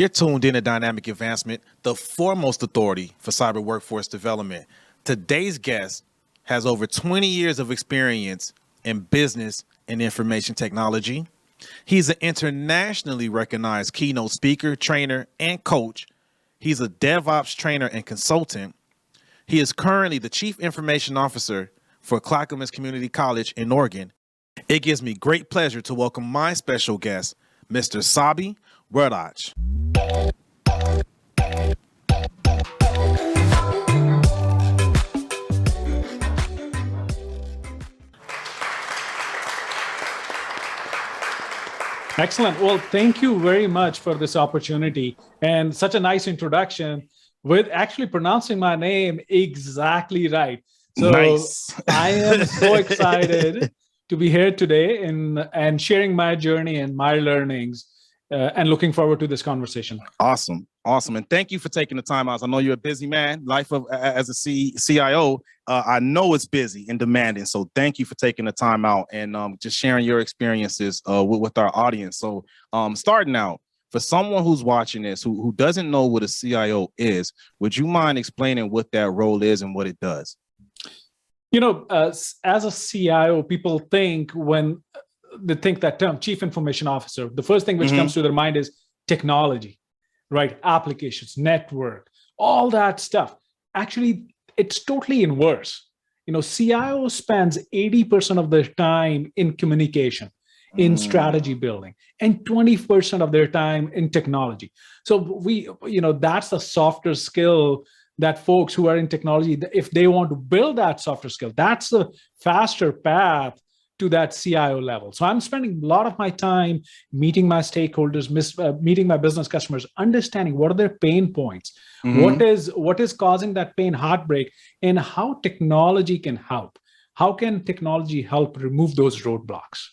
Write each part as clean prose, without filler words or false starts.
You're tuned in to Dynamic Advancement, the foremost authority for cyber workforce development. Today's guest has over 20 years of experience in business and information technology. He's an internationally recognized keynote speaker, trainer, and coach. He's a DevOps trainer and consultant. He is currently the Chief Information Officer for Clackamas Community College in Oregon. It gives me great pleasure to welcome my special guest, Mr. Saby Waraich. Excellent. Well, thank you very much for this opportunity and such a nice introduction with actually pronouncing my name exactly right. So nice. I am so excited to be here today and sharing my journey and my learnings and looking forward to this conversation. Awesome. And thank you for taking the time out. I know you're a busy man. Life of as a CIO, I know it's busy and demanding. So thank you for taking the time out and just sharing your experiences with our audience. So starting out, for someone who's watching this, who doesn't know what a CIO is, would you mind explaining what that role is and what it does? You know, as a CIO, people think when they think that term, Chief Information Officer, the first thing which comes to their mind is technology, right? Applications, network, all that stuff. Actually, it's totally inverse. You know, CIO spends 80% of their time in communication, in strategy building, and 20% of their time in technology. So that's the softer skill that folks who are in technology, if they want to build that softer skill, that's the faster path to that CIO level. So I'm spending a lot of my time meeting my stakeholders, meeting my business customers, understanding what are their pain points, what is causing that pain, heartbreak, and how technology can help. How can technology help remove those roadblocks?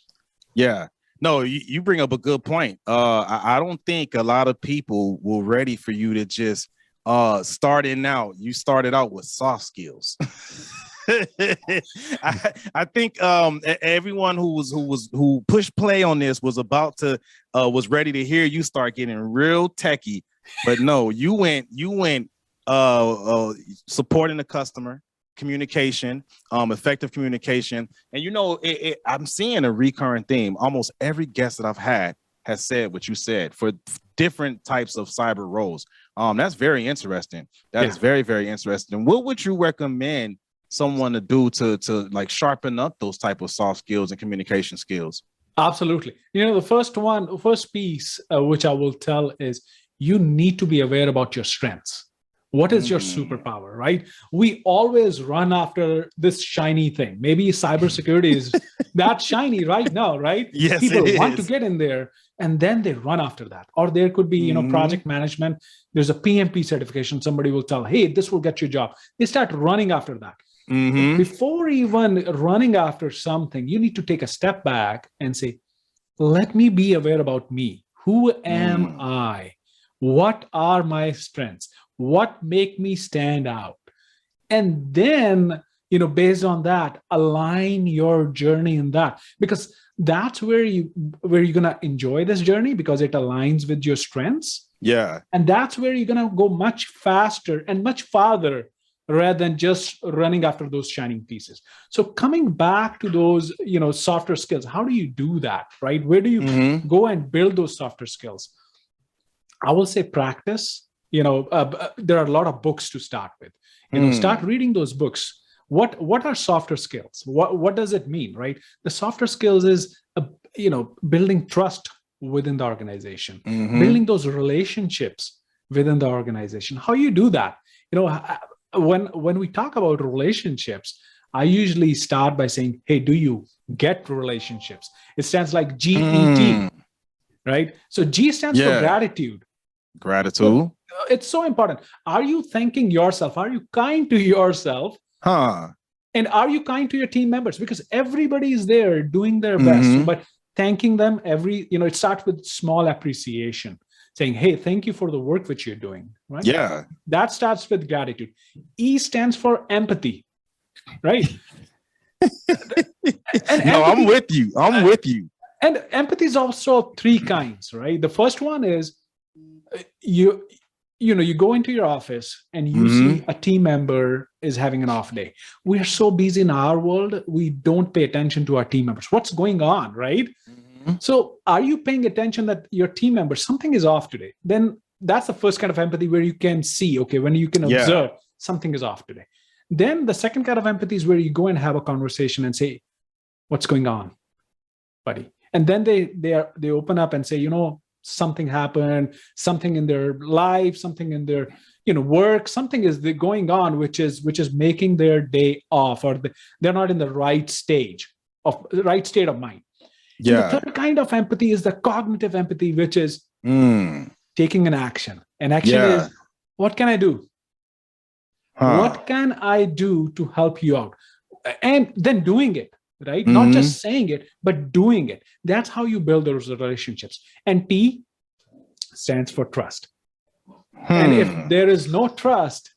Yeah, no, you bring up a good point. I don't think a lot of people were ready for you to just starting out. You started out with soft skills. I think everyone who pushed play on this was ready to hear you start getting real techie, but no, you went supporting the customer, communication, effective communication, and I'm seeing a recurring theme. Almost every guest that I've had has said what you said for different types of cyber roles. That's very interesting. That is very, very interesting. What would you recommend someone to do to like sharpen up those type of soft skills and communication skills? Absolutely. You know, the first piece which I will tell is you need to be aware about your strengths. What is your superpower, right? We always run after this shiny thing. Maybe cybersecurity is that shiny right now, right? Yes, people want to get in there and then they run after that. Or there could be, project management. There's a PMP certification. Somebody will tell, hey, this will get you a job. They start running after that. Before even running after something, you need to take a step back and say, let me be aware about me. Who am I? What are my strengths? What make me stand out? And then, based on that, align your journey in that, because that's where you're going to enjoy this journey because it aligns with your strengths. Yeah. And that's where you're going to go much faster and much farther rather than just running after those shining pieces. So coming back to those, softer skills, how do you do that, right? Where do you go and build those softer skills? I will say practice. There are a lot of books to start with. Start reading those books. What are softer skills? What does it mean, right? The softer skills is, building trust within the organization, building those relationships within the organization. How you do that? When we talk about relationships, I usually start by saying, hey, do you get relationships? It stands like GET, right? So G stands for gratitude. Gratitude. So it's so important. Are you thanking yourself? Are you kind to yourself? And are you kind to your team members? Because everybody is there doing their best, but thanking them it starts with small appreciation. Saying, hey, thank you for the work which you're doing, right? Yeah. That starts with gratitude. E stands for empathy, right? I'm with you. And empathy is also three kinds, right? The first one is You go into your office and you see a team member is having an off day. We are so busy in our world, we don't pay attention to our team members. What's going on, right? So are you paying attention that your team member, something is off today? Then that's the first kind of empathy where you can see, okay, when you can observe something is off today. Then the second kind of empathy is where you go and have a conversation and say, what's going on, buddy? And then they open up and say, something happened, something in their life, something in their work, something is going on which is making their day off, or they're not in the right state of mind. And the third kind of empathy is the cognitive empathy, which is taking an action. And action is, what can I do? What can I do to help you out? And then doing it, right? Not just saying it, but doing it. That's how you build those relationships. And T stands for trust. And if there is no trust,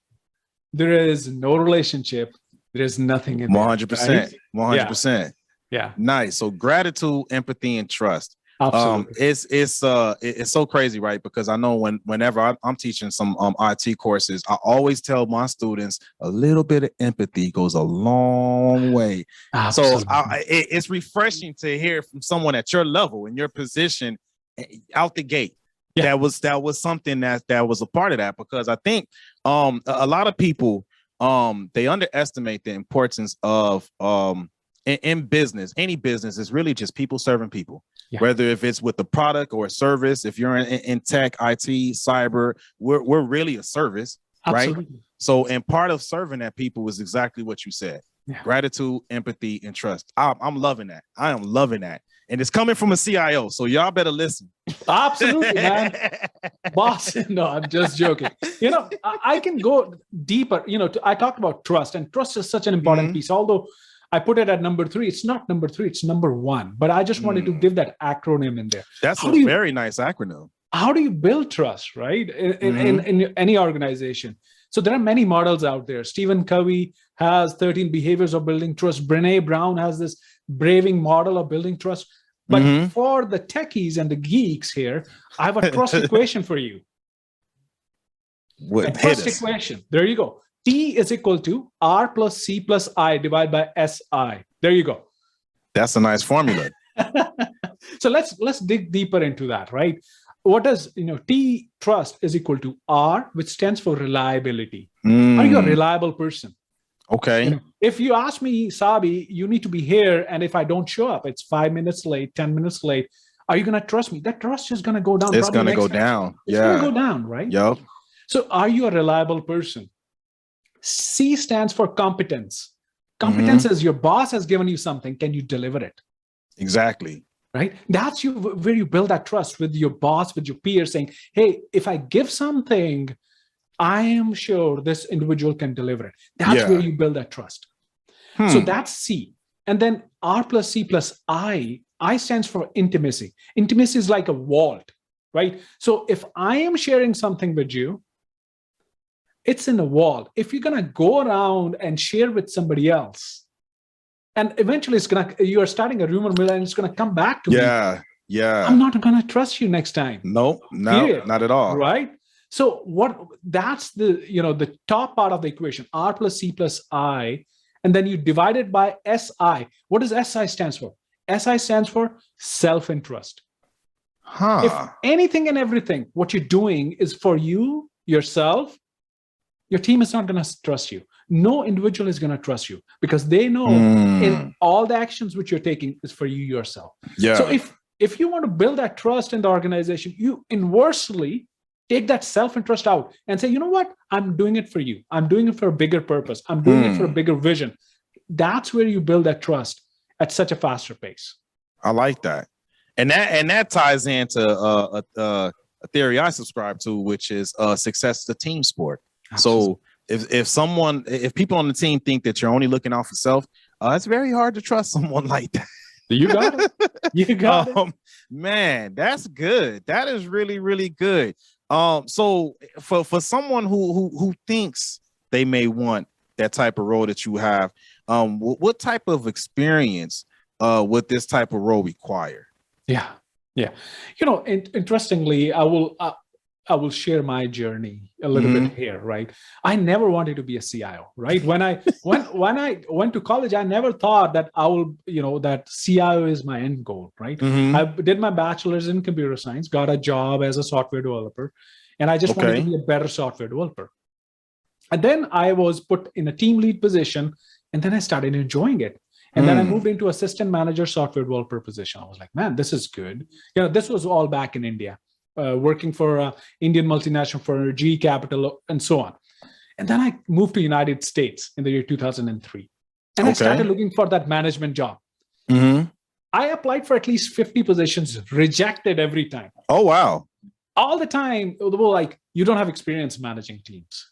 there is no relationship. There is nothing in there. 100%. Right? 100%. Yeah. Nice. So gratitude, empathy, and trust. Absolutely. It's so crazy, right? Because I know whenever I'm teaching some IT courses, I always tell my students a little bit of empathy goes a long way. Absolutely. So it's refreshing to hear from someone at your level, in your position, out the gate. That was something that was a part of that, because I think a lot of people they underestimate the importance of in business. Any business is really just people serving people, whether if it's with a product or a service. If you're in tech, IT, cyber, we're really a service. Absolutely. Right? So, and part of serving that people is exactly what you said. Gratitude, empathy, and trust. I'm loving that. I am loving that. And it's coming from a CIO. So y'all better listen. Absolutely, man. Boss, no, I'm just joking. I can go deeper. I talked about trust, and trust is such an important piece. Although I put it at number 3, it's not number 3, it's number 1. But I just wanted to give that acronym in there. That's very nice acronym. How do you build trust, right? In any organization. So there are many models out there. Stephen Covey has 13 behaviors of building trust. Brene Brown has this braving model of building trust. But for the techies and the geeks here, I have a trust equation for you. A trust equation. There you go. T is equal to R plus C plus I divided by SI. There you go. That's a nice formula. So let's dig deeper into that, right? What does T trust is equal to R, which stands for reliability. Are you a reliable person? Okay. If you ask me, Saby, you need to be here, and if I don't show up, it's 5 minutes late, 10 minutes late. Are you going to trust me? That trust is going to go down. It's going to go down. It's going to go down, right? Yep. So are you a reliable person? C stands for competence. Competence is your boss has given you something. Can you deliver it? Exactly. Right? That's where you build that trust with your boss, with your peers, saying, hey, if I give something, I am sure this individual can deliver it. That's where you build that trust. So that's C. And then R plus C plus I stands for intimacy. Intimacy is like a vault, right? So if I am sharing something with you, it's in a vault. If you're going to go around and share with somebody else, and eventually you are starting a rumor mill and it's going to come back to me. Yeah. I'm not going to trust you next time. No, not at all. Right? So that's the top part of the equation, R plus C plus I, and then you divide it by SI. What does SI stands for? SI stands for self-interest. If anything and everything, what you're doing is for you, yourself, your team is not going to trust you. No individual is going to trust you because they know in all the actions which you're taking is for you yourself. Yeah. So if you want to build that trust in the organization, you inversely take that self-interest out and say, you know what? I'm doing it for you. I'm doing it for a bigger purpose. I'm doing it for a bigger vision. That's where you build that trust at such a faster pace. I like that. And that ties into a theory I subscribe to, which is success is a team sport. Absolutely. So if people on the team think that you're only looking out for self, it's very hard to trust someone like that. You got it. You got it. Man, that's good. That is really, really good. So for someone who thinks they may want that type of role that you have, what type of experience would this type of role require? Yeah. Interestingly, I I will share my journey a little bit here, right? I never wanted to be a CIO, right? When I went to college, I never thought that I will, that CIO is my end goal, right? I did my bachelor's in computer science, got a job as a software developer, and I just wanted to be a better software developer. And then I was put in a team lead position, and then I started enjoying it. And then I moved into assistant manager software developer position. I was like, man, this is good. This was all back in India. Working for an Indian multinational for GE Capital and so on. And then I moved to United States in the year 2003. And I started looking for that management job. I applied for at least 50 positions, rejected every time. Oh, wow. All the time, they were like, you don't have experience managing teams.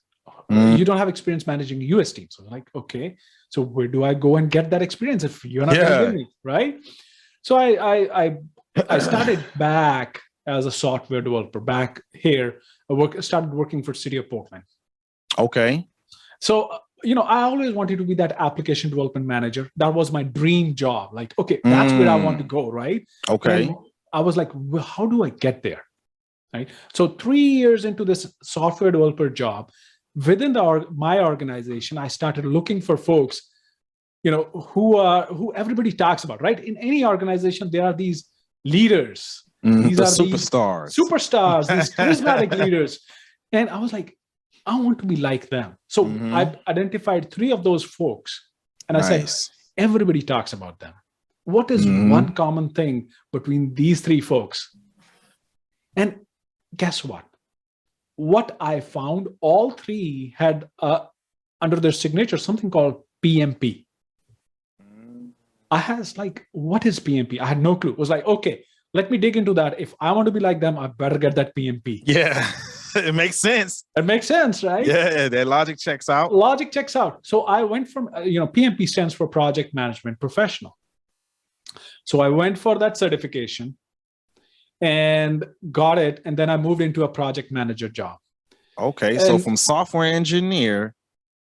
You don't have experience managing US teams. So I was like, okay, so where do I go and get that experience if you're not going to give me, right? So I started back as a software developer back here. I started working for City of Portland. Okay. So, I always wanted to be that application development manager. That was my dream job. Like, okay, that's where I want to go, right? Okay. And I was like, well, how do I get there? Right. So 3 years into this software developer job, within my organization, I started looking for folks, who everybody talks about, right? In any organization, there are these leaders. These are superstars, these charismatic leaders. And I was like, I want to be like them. So I identified 3 of those folks. And I said, everybody talks about them. What is one common thing between these 3 folks? And guess what? What I found, all 3 had under their signature something called PMP. I was like, what is PMP? I had no clue. It was like, okay, let me dig into that. If I want to be like them, I better get that PMP. Yeah, it makes sense. It makes sense, right? Yeah, that logic checks out. Logic checks out. So I went from, PMP stands for Project Management Professional. So I went for that certification and got it. And then I moved into a project manager job. Okay, so from software engineer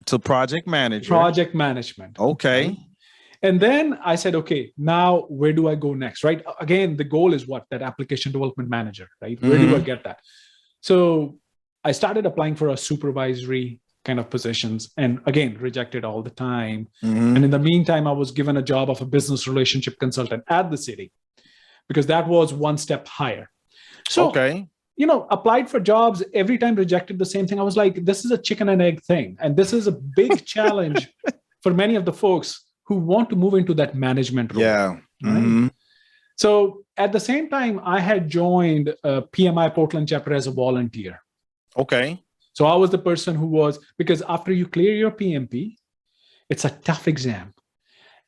to project manager. Project management. Okay. Right? And then I said, okay, now where do I go next, right? Again, the goal is what? That application development manager, right? Where do I get that? So I started applying for a supervisory kind of positions and again, rejected all the time. And in the meantime, I was given a job of a business relationship consultant at the city because that was one step higher. So, applied for jobs, every time rejected the same thing. I was like, this is a chicken and egg thing. And this is a big challenge for many of the folks who want to move into that management role. Yeah. Right? So at the same time, I had joined PMI Portland chapter as a volunteer. Okay. So I was the person who was, because after you clear your PMP, it's a tough exam.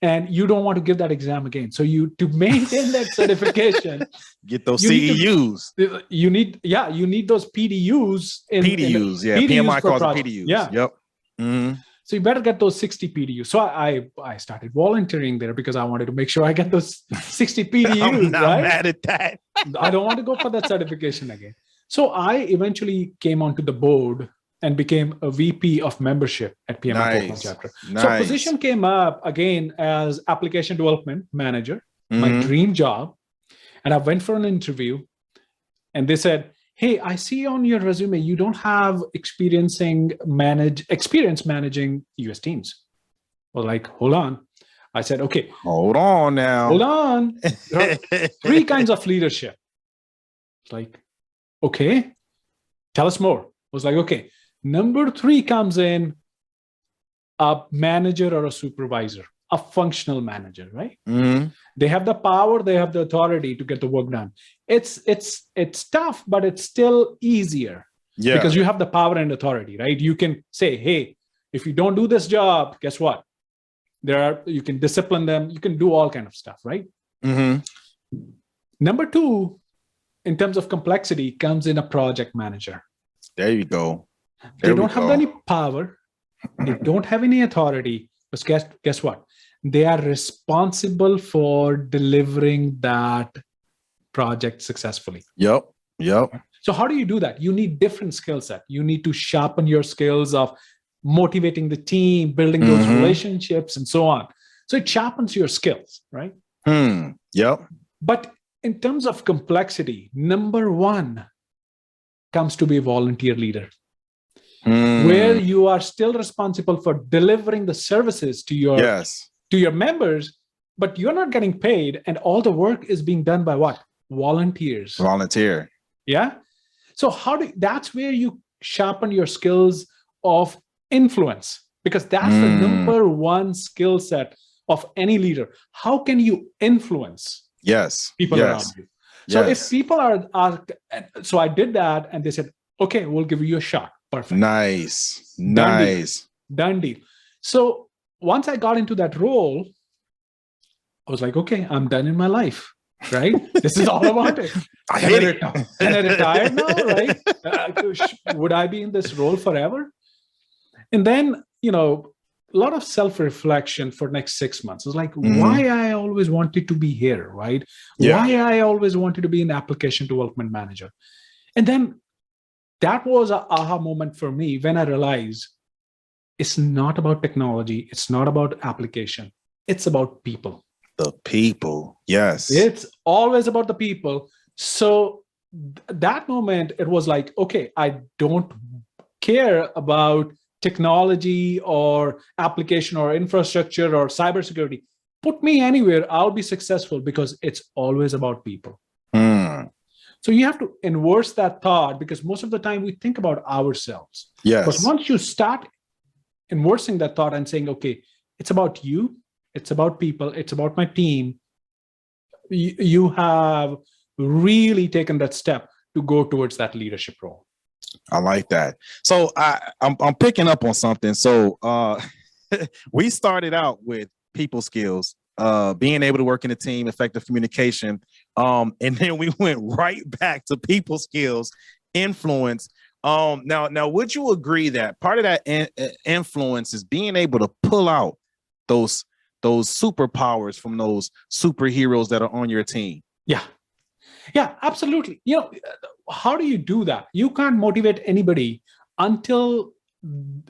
And you don't want to give that exam again. So to maintain that certification, get those CEUs. You need those PDUs. PDUs, PMI calls it PDUs. Yeah. Yep. So you better get those 60 PDUs. So I started volunteering there because I wanted to make sure I get those 60 PDUs. I'm not mad at that. I don't want to go for that certification again. So I eventually came onto the board and became a VP of membership at PMI Portland chapter. So position came up again as application development manager, my dream job. And I went for an interview and they said, hey, I see on your resume, you don't have experience managing US teams. Well, like, hold on. I said, okay. Hold on now. Hold on. There are 3 kinds of leadership. It's like, okay, tell us more. I was like, okay, number 3 comes in a manager or a supervisor, a functional manager, right? They have the power, they have the authority to get the work done. It's tough, but it's still easier because you have the power and authority, right? You can say, hey, if you don't do this job, guess what? You can discipline them. You can do all kind of stuff, right? Number 2, in terms of complexity, comes in a project manager. There you go. They don't have any power. They don't have any authority. But guess what? They are responsible for delivering that project successfully. Yep. So how do you do that? You need different skill set. You need to sharpen your skills of motivating the team, building those relationships, and so on. So it sharpens your skills, right? Yep. But in terms of complexity, number 1, comes to be a volunteer leader, where you are still responsible for delivering the services to your members, but you're not getting paid, and all the work is being done by what? Volunteers. Volunteer. Yeah. So that's where you sharpen your skills of influence, because that's the number one skill set of any leader. How can you influence people around you? So if people are, so I did that, and they said, okay, we'll give you a shot. Perfect. Nice. Done deal. So once I got into that role, I was like, okay, I'm done in my life, right? This is all I wanted. Can I retire now, right? Would I be in this role forever? And then, a lot of self-reflection for next 6 months. It was like, why I always wanted to be here, right? Yeah. Why I always wanted to be an application development manager. And then that was an aha moment for me when I realized it's not about technology. It's not about application. It's about people. The people. Yes. It's always about the people. So that moment, it was like, okay, I don't care about technology or application or infrastructure or cybersecurity. Put me anywhere, I'll be successful, because it's always about people. So you have to inverse that thought, because most of the time we think about ourselves. Yes. But once you start inversing that thought and saying, okay, it's about you, it's about people, it's about my team, you have really taken that step to go towards that leadership role. I like that. So I'm picking up on something. So we started out with people skills, being able to work in a team, effective communication, and then we went right back to people skills, influence. Now, would you agree that part of that influence is being able to pull out those superpowers from those superheroes that are on your team? Yeah, absolutely. How do you do that? You can't motivate anybody until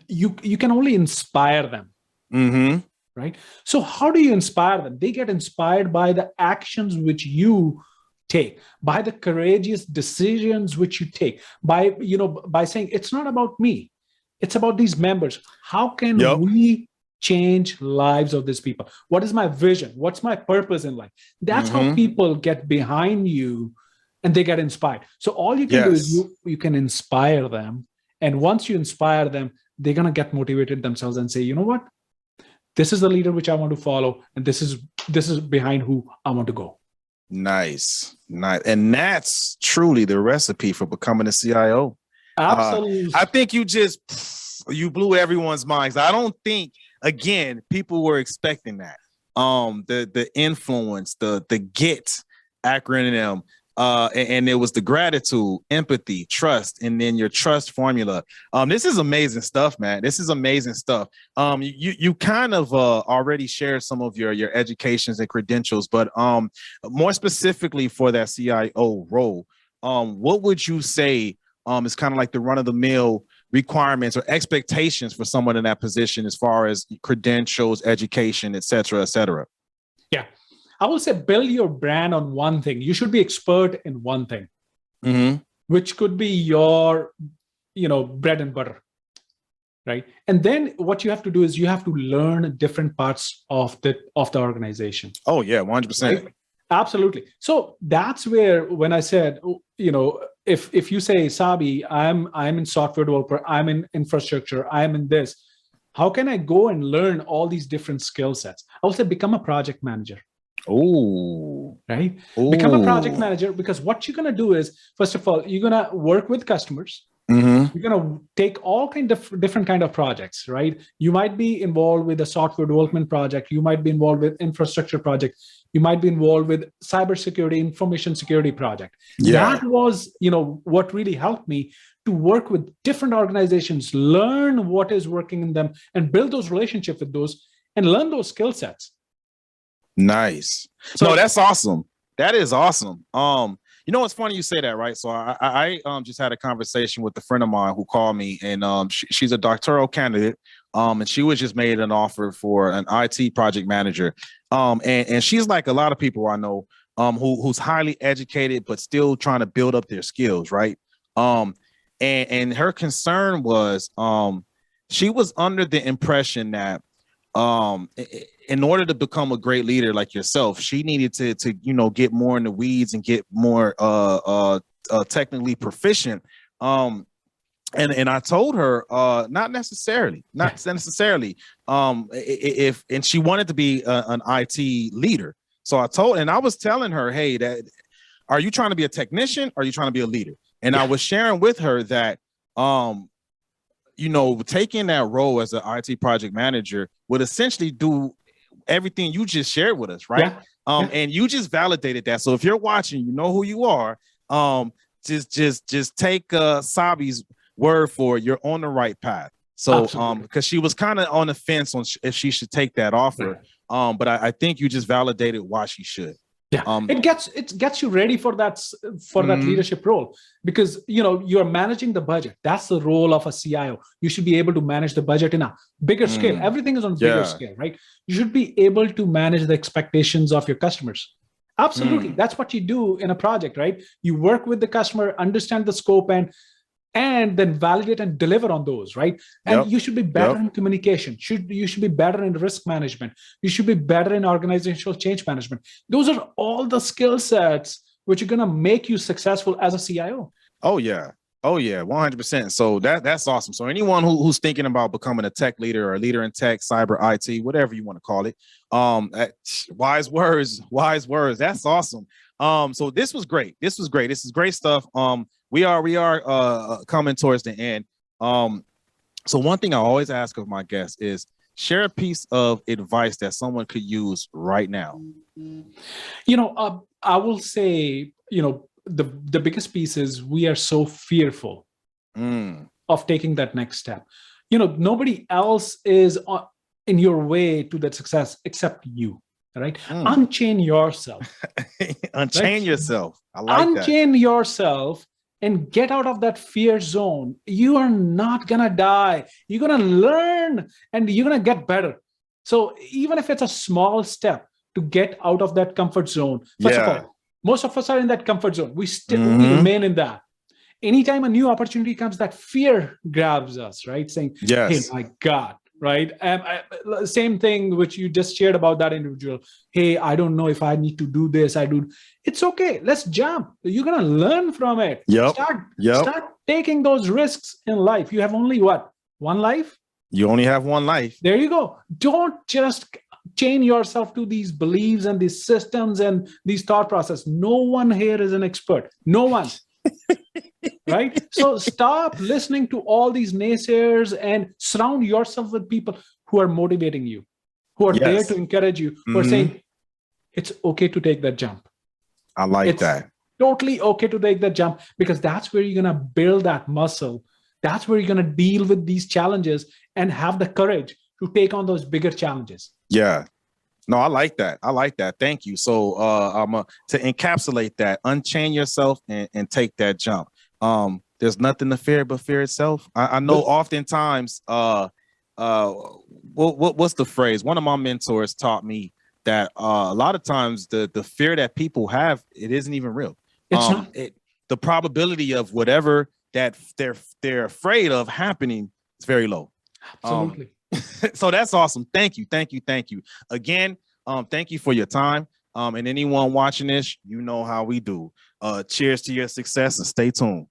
you can only inspire them. Right? So how do you inspire them? They get inspired by the actions which you take, by the courageous decisions which you take, by saying, it's not about me, it's about these members. How can we change lives of these people? What is my vision? What's my purpose in life? That's how people get behind you and they get inspired. So all you can do is you can inspire them. And once you inspire them, they're going to get motivated themselves and say, you know what? This is the leader which I want to follow. And this is behind who I want to go. Nice. And that's truly the recipe for becoming a CIO. Absolutely. I think you blew everyone's minds. I don't think, again, people were expecting that. The influence, the GET acronym, and it was the gratitude, empathy, trust, and then your trust formula. This is amazing stuff, man. This is amazing stuff. You kind of already shared some of your educations and credentials, but more specifically for that CIO role, what would you say is kind of like the run-of-the-mill requirements or expectations for someone in that position as far as credentials, education, et cetera, et cetera? Yeah, I will say build your brand on one thing. You should be expert in one thing, which could be your, bread and butter, right? And then what you have to do is you have to learn different parts of the organization. Oh yeah, 100%. Right? Absolutely. So that's where when I said, if you say, Saby, I'm in software developer, I'm in infrastructure, I'm in this, how can I go and learn all these different skill sets? I will say become a project manager. Oh, right. Become a project manager, because what you're going to do is, first of all, you're going to work with customers. You're going to take all different kind of projects, right? You might be involved with a software development project. You might be involved with infrastructure project. You might be involved with cybersecurity, information security project. That was, what really helped me to work with different organizations, learn what is working in them, and build those relationships with those, and learn those skill sets. Nice. So, no, that's awesome. That is awesome. It's funny you say that, right? So I just had a conversation with a friend of mine who called me, and she's a doctoral candidate, and she was just made an offer for an IT project manager, and she's like a lot of people I know, who's highly educated but still trying to build up their skills, right? and her concern was she was under the impression that in order to become a great leader like yourself, she needed to get more in the weeds and get more technically proficient. And I told her not necessarily. If and she wanted to be an IT leader. So I told, and I was telling her, hey, that are you trying to be a technician or are you trying to be a leader? And I was sharing with her that taking that role as an IT project manager would essentially do everything you just shared with us, right? And you just validated that. So if you're watching, you know who you are. Just take Saby's word for it. You're on the right path. So because she was kind of on the fence on if she should take that offer. But I think you just validated why she should. Yeah, it gets you ready for that leadership role, because you're managing the budget. That's the role of a CIO. You should be able to manage the budget in a bigger scale. Everything is on bigger scale, right? You should be able to manage the expectations of your customers. Absolutely, that's what you do in a project, right? You work with the customer, understand the scope, and then validate and deliver on those, right? And you should be better in communication. You should be better in risk management. You should be better in organizational change management. Those are all the skill sets which are going to make you successful as a CIO. Oh yeah, 100%. So that's awesome. So anyone who's thinking about becoming a tech leader or a leader in tech, cyber, IT, whatever you want to call it, wise words. That's awesome. So this was great. This is great stuff. We are coming towards the end. So one thing I always ask of my guests is share a piece of advice that someone could use right now. I will say, the biggest piece is we are so fearful of taking that next step. Nobody else is in your way to that success except you. Right? Unchain yourself. Unchain yourself. I like that. Unchain yourself and get out of that fear zone. You are not going to die. You're going to learn and you're going to get better. So even if it's a small step to get out of that comfort zone, first of all, most of us are in that comfort zone. We still remain in that. Anytime a new opportunity comes, that fear grabs us, right? Saying, hey, my God. Right. Same thing which you just shared about that individual. Hey, I don't know if I need to do this. It's okay. Let's jump. You're going to learn from it. Start taking those risks in life. You have only what? One life? You only have one life. There you go. Don't just chain yourself to these beliefs and these systems and these thought process. No one here is an expert. No one. Right? So stop listening to all these naysayers and surround yourself with people who are motivating you, who are there to encourage you, who are saying, it's okay to take that jump. I like that. Totally okay to take that jump, because that's where you're going to build that muscle. That's where you're going to deal with these challenges and have the courage to take on those bigger challenges. Yeah. No, I like that. Thank you. So to encapsulate that, unchain yourself and take that jump. There's nothing to fear but fear itself. I know oftentimes, what's the phrase? One of my mentors taught me that a lot of times the fear that people have, it isn't even real. It's not. The probability of whatever that they're afraid of happening is very low. Absolutely. So that's awesome. Thank you. Again, thank you for your time. And anyone watching this, you know how we do. Cheers to your success and stay tuned.